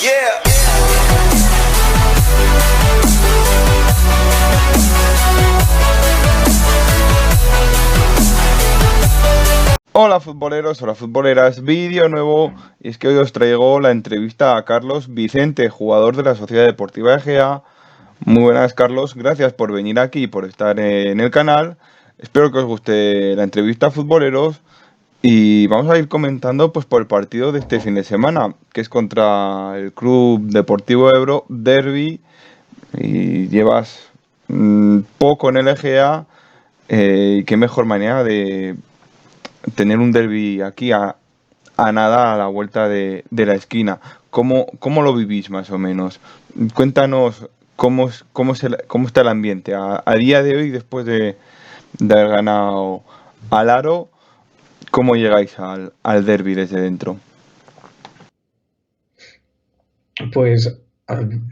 Yeah. Hola futboleros, hola futboleras, vídeo nuevo, y es que hoy os traigo la entrevista a Carlos Vicente, jugador de la Sociedad Deportiva Egea. Muy buenas, Carlos, gracias por venir aquí y por estar en el canal. Espero que os guste la entrevista, futboleros, y vamos a ir comentando pues por el partido de este fin de semana, que es contra el Club Deportivo Ebro, derbi, y llevas poco en el Egea, y qué mejor manera de tener un derbi aquí a nada a la vuelta de la esquina. ¿Cómo lo vivís más o menos? Cuéntanos cómo está el ambiente a día de hoy después de haber ganado al Aro. ¿Cómo llegáis al derbi desde dentro? Pues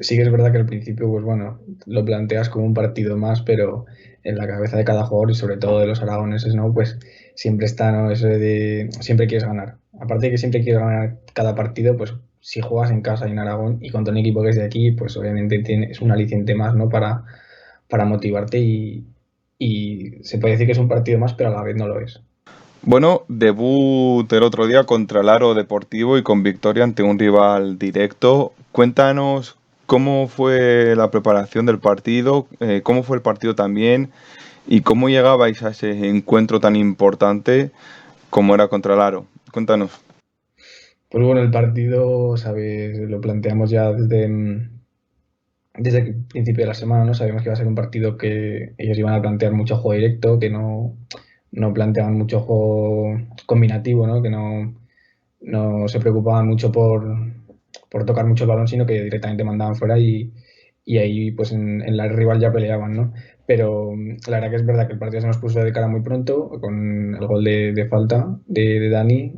sí que es verdad que al principio, pues bueno, lo planteas como un partido más, pero en la cabeza de cada jugador y sobre todo de los aragoneses, ¿no? Pues siempre está, ¿no? Eso de siempre quieres ganar. Aparte de que siempre quieres ganar cada partido, pues si juegas en casa y en Aragón y contra un equipo que es de aquí, pues obviamente es un aliciente más, ¿no? Para motivarte y se puede decir que es un partido más, pero a la vez no lo es. Bueno, debut el otro día contra el Aro Deportivo y con victoria ante un rival directo. Cuéntanos cómo fue la preparación del partido, cómo fue el partido también y cómo llegabais a ese encuentro tan importante como era contra el Aro. Cuéntanos. Pues bueno, el partido, ¿sabes? Lo planteamos ya desde el principio de la semana, ¿no? Sabíamos que iba a ser un partido que ellos iban a plantear mucho juego directo, que no planteaban mucho juego combinativo, ¿no? Que no se preocupaban mucho por tocar mucho el balón, sino que directamente mandaban fuera y ahí pues en la rival ya peleaban, ¿no? Pero la verdad que es verdad que el partido se nos puso de cara muy pronto con el gol de falta de Dani,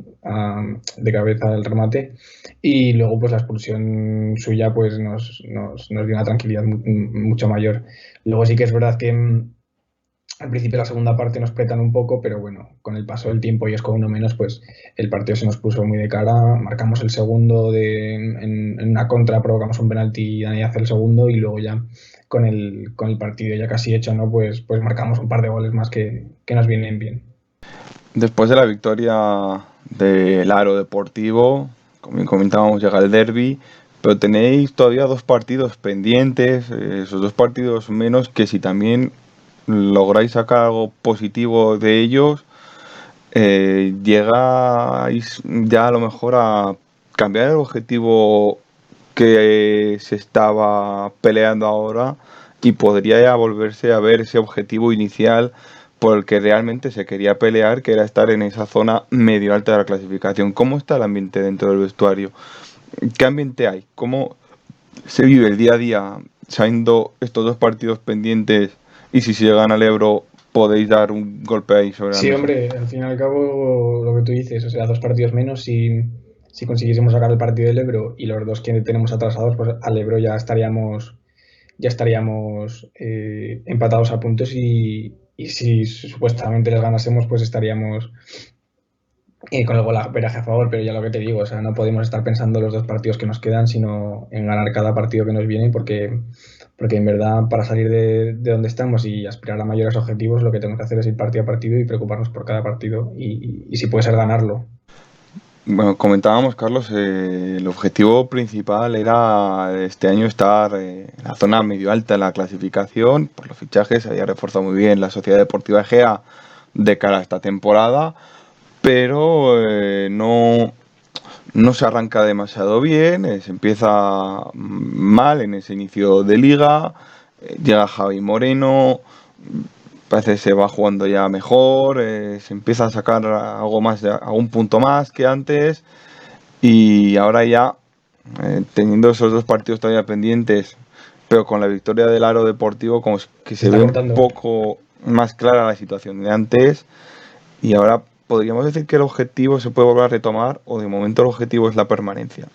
de cabeza del remate, y luego pues la expulsión suya pues nos dio una tranquilidad mucho mayor. Luego sí que es verdad que al principio la segunda parte nos apretan un poco, pero bueno, con el paso del tiempo y es con uno menos, pues el partido se nos puso muy de cara. Marcamos el segundo en una contra, provocamos un penalti y Dani hace el segundo y luego ya con el partido ya casi hecho, ¿no? Pues marcamos un par de goles más que nos vienen bien. Después de la victoria del Aro Deportivo, como comentábamos, llega el derbi, pero tenéis todavía dos partidos pendientes, esos dos partidos menos, que si también lográis sacar algo positivo de ellos, llegáis ya a lo mejor a cambiar el objetivo que se estaba peleando ahora y podría ya volverse a ver ese objetivo inicial por el que realmente se quería pelear, que era estar en esa zona medio alta de la clasificación. ¿Cómo está el ambiente dentro del vestuario? ¿Qué ambiente hay? ¿Cómo se vive el día a día sabiendo estos dos partidos pendientes y si se llegan al Ebro podéis dar un golpe ahí sobre la Sí, mesa? hombre, al fin y al cabo lo que tú dices, o sea, dos partidos menos, si consiguiésemos sacar el partido del Ebro y los dos que tenemos atrasados, pues al Ebro ya estaríamos empatados a puntos y si supuestamente les ganásemos, pues estaríamos con el golaveraje a favor, pero ya lo que te digo, o sea, no podemos estar pensando los dos partidos que nos quedan, sino en ganar cada partido que nos viene, porque en verdad para salir de donde estamos y aspirar a mayores objetivos, lo que tenemos que hacer es ir partido a partido y preocuparnos por cada partido y si puede ser ganarlo. Bueno, comentábamos, Carlos, el objetivo principal era este año estar en la zona medio alta de la clasificación. Por los fichajes se había reforzado muy bien la Sociedad Deportiva Egea de cara a esta temporada, pero no se arranca demasiado bien, se empieza mal en ese inicio de liga, llega Javi Moreno, parece que se va jugando ya mejor, se empieza a sacar algo más, algún punto más que antes y ahora ya, teniendo esos dos partidos todavía pendientes, pero con la victoria del Aro Deportivo, como que Se se está ve un cortando. poco más clara la situación de antes y ahora podríamos decir que el objetivo se puede volver a retomar o de momento el objetivo es la permanencia.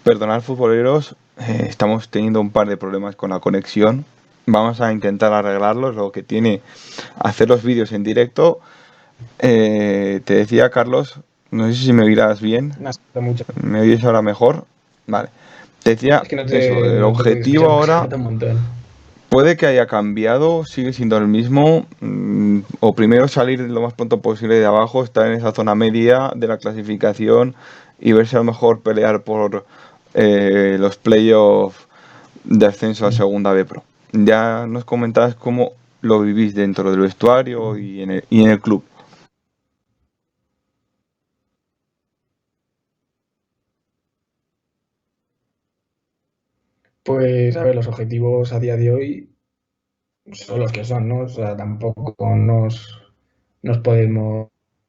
Perdonad, futboleros, estamos teniendo un par de problemas con la conexión. Vamos a intentar arreglarlos, lo que tiene hacer los vídeos en directo. Te decía, Carlos, no sé si me oirás bien. Me ha mucho. ¿Me oyes ahora mejor? Vale. Te decía Es que eso, el no te puedo objetivo escuchar porque se ahora nota un montón. puede que haya cambiado, sigue siendo el mismo, o primero salir lo más pronto posible de abajo, estar en esa zona media de la clasificación y verse a lo mejor pelear por los playoffs de ascenso a Sí. Segunda B Pro. Ya nos comentabas cómo lo vivís dentro del vestuario y en el club. Pues a ver, los objetivos a día de hoy son los que son, ¿no? O sea, tampoco nos podemos,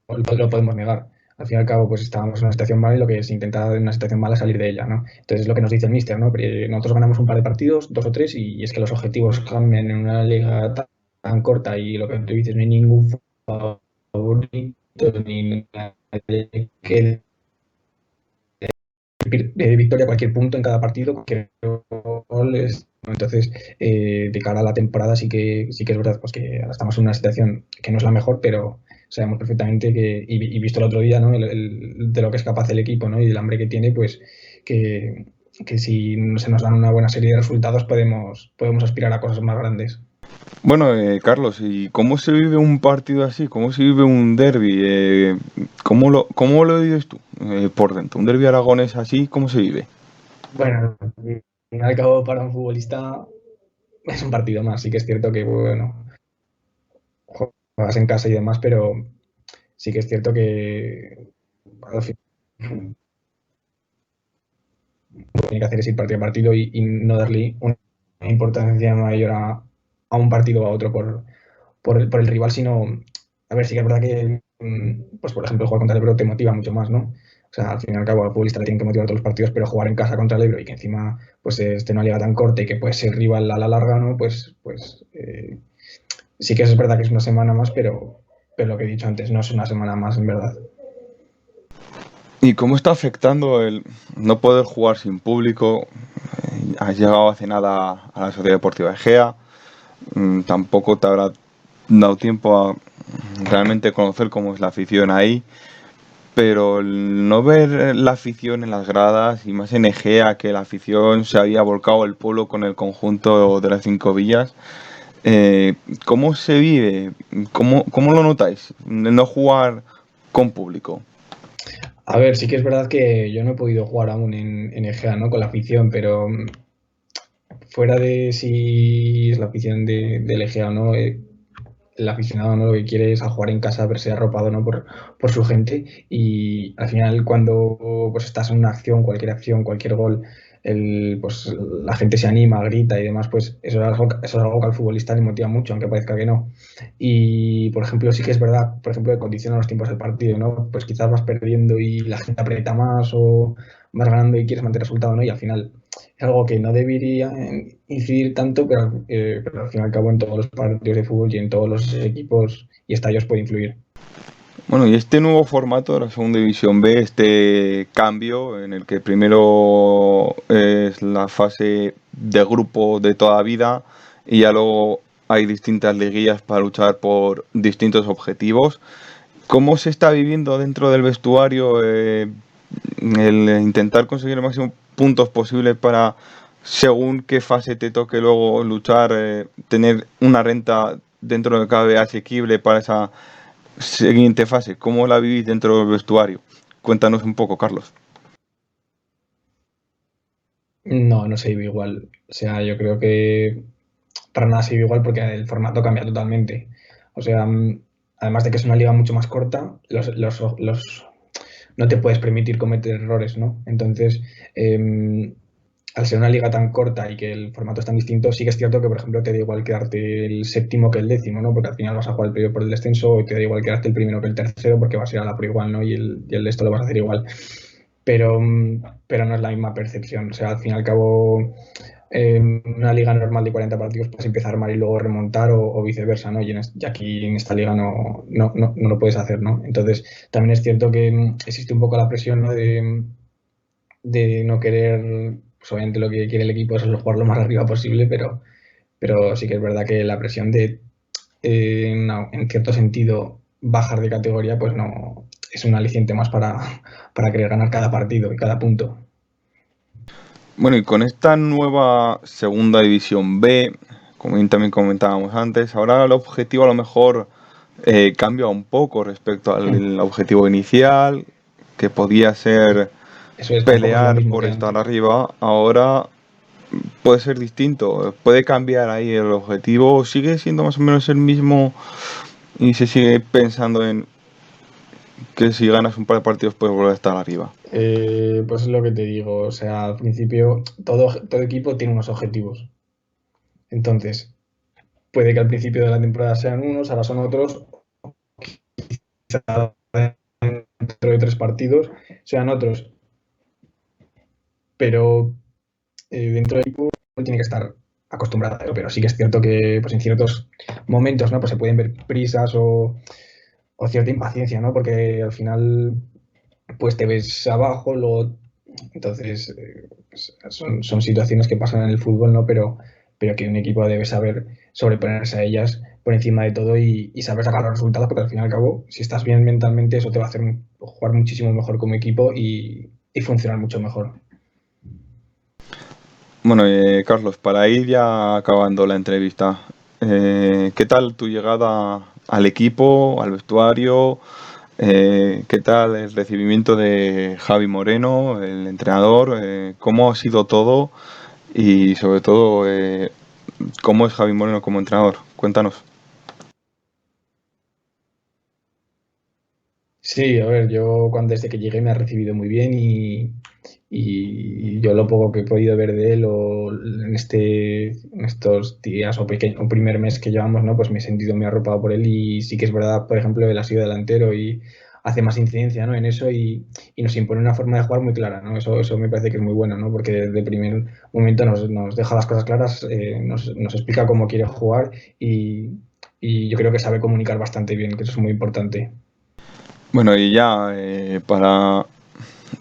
lo podemos negar. Al fin y al cabo, pues estábamos en una situación mala y lo que se intenta en una situación mala es salir de ella, ¿no? Entonces es lo que nos dice el míster, ¿no? Nosotros ganamos un par de partidos, dos o tres, y es que los objetivos cambian en una liga tan corta y lo que tú dices, no hay ningún favorito ni nadie que de victoria a cualquier punto en cada partido, cualquier gol entonces, de cara a la temporada sí que es verdad pues que ahora estamos en una situación que no es la mejor, pero sabemos perfectamente que, y visto el otro día, ¿no? De lo que es capaz el equipo, ¿no? Y del hambre que tiene, pues que, que si se nos dan una buena serie de resultados podemos aspirar a cosas más grandes. Bueno, Carlos, ¿y cómo se vive un partido así? ¿Cómo se vive un derbi? ¿Cómo lo vives tú por dentro? ¿Un derbi aragonés así? ¿Cómo se vive? Bueno, al fin y al cabo para un futbolista es un partido más, sí que es cierto que, bueno, juegas en casa y demás, pero sí que es cierto que al final lo que tiene que hacer es ir partido a partido y no darle una importancia mayor a un partido o a otro por el rival, sino, a ver, sí que es verdad que, pues por ejemplo, jugar contra el Ebro te motiva mucho más, ¿no? O sea, al fin y al cabo, al futbolista le tienen que motivar todos los partidos, pero jugar en casa contra el Ebro y que encima pues esté en una liga tan corta y que puede ser rival a la larga, ¿no? Pues sí que es verdad que es una semana más, pero lo que he dicho antes, no es una semana más en verdad. ¿Y cómo está afectando el no poder jugar sin público? Has llegado hace nada a la Sociedad Deportiva Egea, tampoco te habrá dado tiempo a realmente conocer cómo es la afición ahí, pero el no ver la afición en las gradas y más en Egea, que la afición se había volcado el pueblo con el conjunto de las cinco villas, eh, ¿cómo se vive? ¿Cómo lo notáis? No jugar con público. A ver, sí que es verdad que yo no he podido jugar aún en EGEA, ¿no? Con la afición, pero fuera de si es la afición del EGEA o no, el aficionado no lo que quiere es a jugar en casa, verse arropado ¿no? por su gente y al final cuando pues estás en una acción, cualquier gol, pues la gente se anima, grita y demás, pues eso es algo que al futbolista le motiva mucho, aunque parezca que no. Y por ejemplo, sí que es verdad, por ejemplo, que condiciona los tiempos del partido, ¿no? Pues quizás vas perdiendo y la gente aprieta más o vas ganando y quieres mantener el resultado, ¿no? Y al final es algo que no debería incidir tanto, pero al fin y al cabo en todos los partidos de fútbol y en todos los equipos y estadios puede influir. Bueno, y este nuevo formato de la Segunda División B, este cambio en el que primero es la fase de grupo de toda vida y ya luego hay distintas liguillas para luchar por distintos objetivos. ¿Cómo se está viviendo dentro del vestuario el intentar conseguir el máximo puntos posibles para, según qué fase te toque luego luchar, tener una renta dentro de lo que cabe asequible para esa siguiente fase? ¿Cómo la vivís dentro del vestuario? Cuéntanos un poco, Carlos. No, no se vive igual. O sea, yo creo que para nada se vive igual porque el formato cambia totalmente. O sea, además de que es una liga mucho más corta, no te puedes permitir cometer errores, ¿no? Entonces, al ser una liga tan corta y que el formato es tan distinto, sí que es cierto que, por ejemplo, te da igual quedarte el séptimo que el décimo, ¿no? Porque al final vas a jugar el periodo por el descenso, o te da igual quedarte el primero que el tercero, porque vas a ir a la por igual, ¿no? Y el de esto lo vas a hacer igual. Pero, pero no es la misma percepción. O sea, al fin y al cabo, en una liga normal de 40 partidos puedes empezar a armar y luego remontar o viceversa, ¿no? Y aquí en esta liga no lo puedes hacer, ¿no? Entonces, también es cierto que existe un poco la presión, ¿no? De no querer, pues obviamente lo que quiere el equipo es jugar lo más arriba posible, pero sí que es verdad que la presión de, no, en cierto sentido, bajar de categoría, pues no es un aliciente más para querer ganar cada partido y cada punto. Bueno, y con esta nueva segunda división B, como bien también comentábamos antes, ahora el objetivo a lo mejor cambia un poco respecto al objetivo inicial, que podía ser Eso es, tampoco es lo pelear mismo por que estar antes. arriba. Ahora puede ser distinto, puede cambiar ahí el objetivo, sigue siendo más o menos el mismo y se sigue pensando en que si ganas un par de partidos puedes volver a estar arriba. Pues es lo que te digo, o sea, al principio todo equipo tiene unos objetivos. Entonces, puede que al principio de la temporada sean unos, ahora son otros, quizá dentro de 3 partidos sean otros, pero dentro del equipo uno tiene que estar acostumbrado, pero sí que es cierto que pues en ciertos momentos, ¿no? Pues se pueden ver prisas o cierta impaciencia, ¿no? Porque al final pues te ves abajo, luego entonces pues, son situaciones que pasan en el fútbol, ¿no? Pero que un equipo debe saber sobreponerse a ellas por encima de todo y saber sacar los resultados, porque al fin y al cabo, si estás bien mentalmente, eso te va a hacer jugar muchísimo mejor como equipo y funcionar mucho mejor. Bueno, Carlos, para ir ya acabando la entrevista, ¿qué tal tu llegada al equipo, al vestuario? ¿Qué tal el recibimiento de Javi Moreno, el entrenador? ¿Cómo ha sido todo? Y sobre todo, ¿cómo es Javi Moreno como entrenador? Cuéntanos. Sí, a ver, yo cuando desde que llegué me ha recibido muy bien y yo lo poco que he podido ver de él o en estos días o primer mes que llevamos, ¿no? Pues me he sentido muy arropado por él y sí que es verdad, por ejemplo, él ha sido delantero y hace más incidencia, ¿no? En eso y nos impone una forma de jugar muy clara, ¿no? Eso me parece que es muy bueno, ¿no? Porque desde el primer momento nos deja las cosas claras, nos explica cómo quiere jugar y yo creo que sabe comunicar bastante bien, que eso es muy importante. Bueno, y ya para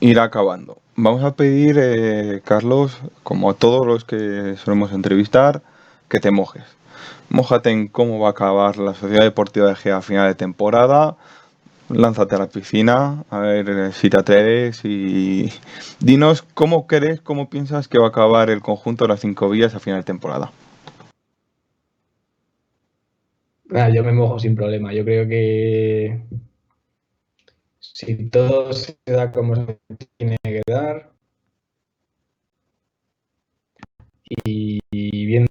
ir acabando, vamos a pedir, Carlos, como a todos los que solemos entrevistar, que te mojes. Mójate en cómo va a acabar la Sociedad Deportiva de Gea a final de temporada. Lánzate a la piscina, a ver si te atreves y dinos cómo crees, cómo piensas que va a acabar el conjunto de las cinco vías a final de temporada. Yo me mojo sin problema. Yo creo que si todo se da como se tiene que dar y bien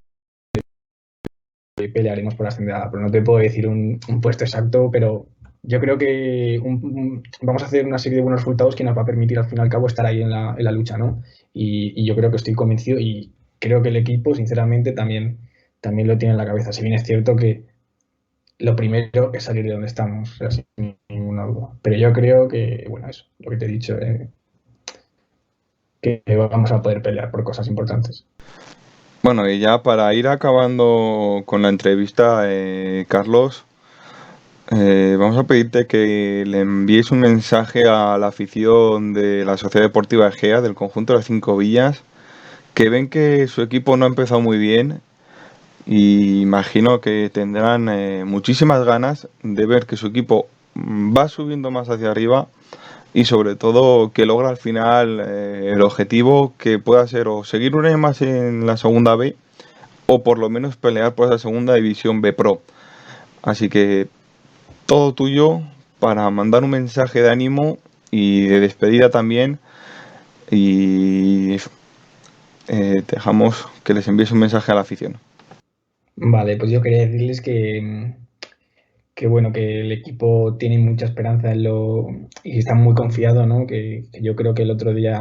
pelearemos por ascender, pero no te puedo decir un puesto exacto, pero yo creo que vamos a hacer una serie de buenos resultados que nos va a permitir al fin y al cabo estar ahí en la lucha, ¿no? Y yo creo que estoy convencido y creo que el equipo, sinceramente, también lo tiene en la cabeza. Si bien es cierto que lo primero es salir de donde estamos, o sea, sin ninguna duda. Pero yo creo que, bueno, eso, lo que te he dicho, que vamos a poder pelear por cosas importantes. Bueno, y ya para ir acabando con la entrevista, Carlos, vamos a pedirte que le envíes un mensaje a la afición de la Sociedad Deportiva Egea, del conjunto de las Cinco Villas, que ven que su equipo no ha empezado muy bien y imagino que tendrán muchísimas ganas de ver que su equipo va subiendo más hacia arriba y sobre todo que logra al final el objetivo que pueda ser o seguir un año más en la segunda B o por lo menos pelear por esa segunda división B Pro. Así que todo tuyo para mandar un mensaje de ánimo y de despedida también y dejamos que les envíes un mensaje a la afición. Vale, pues yo quería decirles que bueno, que el equipo tiene mucha esperanza en lo y está muy confiado, ¿no? Que yo creo que el otro día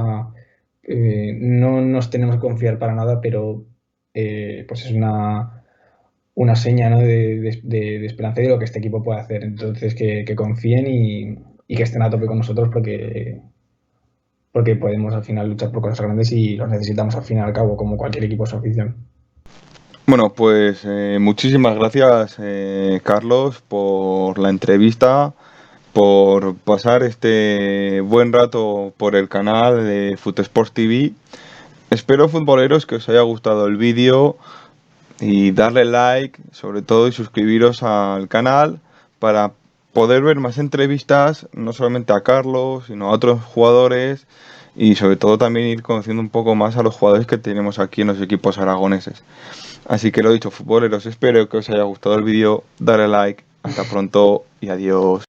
no nos tenemos que confiar para nada, pero pues es una seña, ¿no? De esperanza y de lo que este equipo puede hacer. Entonces, que confíen y que estén a tope con nosotros porque podemos al final luchar por cosas grandes y los necesitamos al fin y al cabo, como cualquier equipo de su afición. Bueno, pues muchísimas gracias, Carlos, por la entrevista, por pasar este buen rato por el canal de Futsports TV. Espero, futboleros, que os haya gustado el vídeo y darle like, sobre todo, y suscribiros al canal para poder ver más entrevistas, no solamente a Carlos, sino a otros jugadores y sobre todo también ir conociendo un poco más a los jugadores que tenemos aquí en los equipos aragoneses. Así que lo dicho, futboleros, espero que os haya gustado el vídeo, dale like, hasta pronto y adiós.